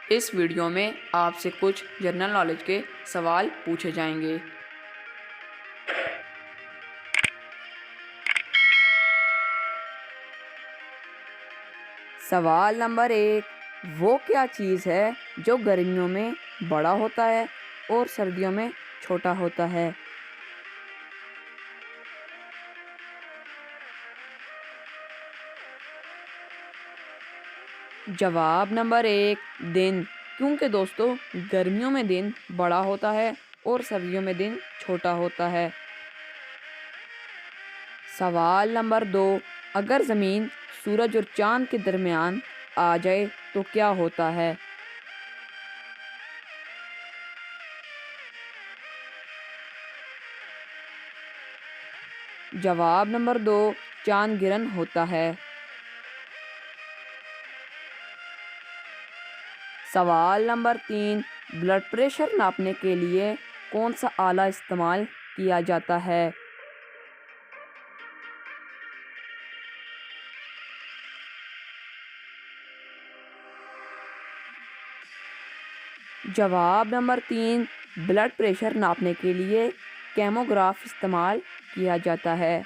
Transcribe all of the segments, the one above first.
اس video میں آپ سے کچھ جنرل نالج کے سوال پوچھے جائیں گے۔ سوال نمبر 1، وہ کیا چیز ہے جو گرمیوں میں بڑا ہوتا ہے اور سردیوں میں چھوٹا ہوتا ہے؟ جواب نمبر 1، دن، کیونکہ دوستو گرمیوں میں دن بڑا ہوتا ہے اور سردیوں میں دن چھوٹا ہوتا ہے۔ سوال نمبر 2، اگر زمین سورج اور چاند کے درمیان آ جائے تو کیا ہوتا ہے؟ جواب نمبر 2، چاند گرہن ہوتا ہے۔ سوال نمبر 3، بلڈ پریشر ناپنے کے لیے کون سا آلہ استعمال کیا جاتا ہے؟ جواب نمبر 3، بلڈ پریشر ناپنے کے لیے کیموگراف استعمال کیا جاتا ہے۔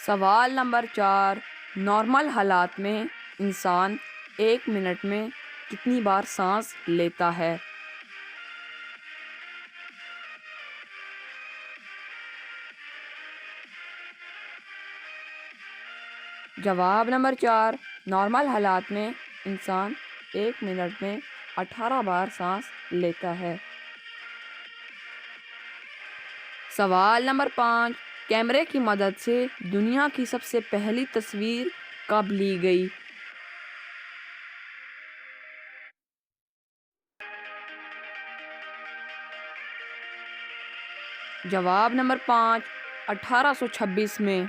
سوال نمبر 4، نارمل حالات میں انسان 1 منٹ میں کتنی بار سانس لیتا ہے؟ جواب نمبر 4، نارمل حالات میں انسان 1 منٹ میں 18 بار سانس لیتا ہے۔ سوال نمبر 5، کیمرے کی مدد سے دنیا کی سب سے پہلی تصویر کب لی گئی؟ جواب نمبر 5، 1826 میں۔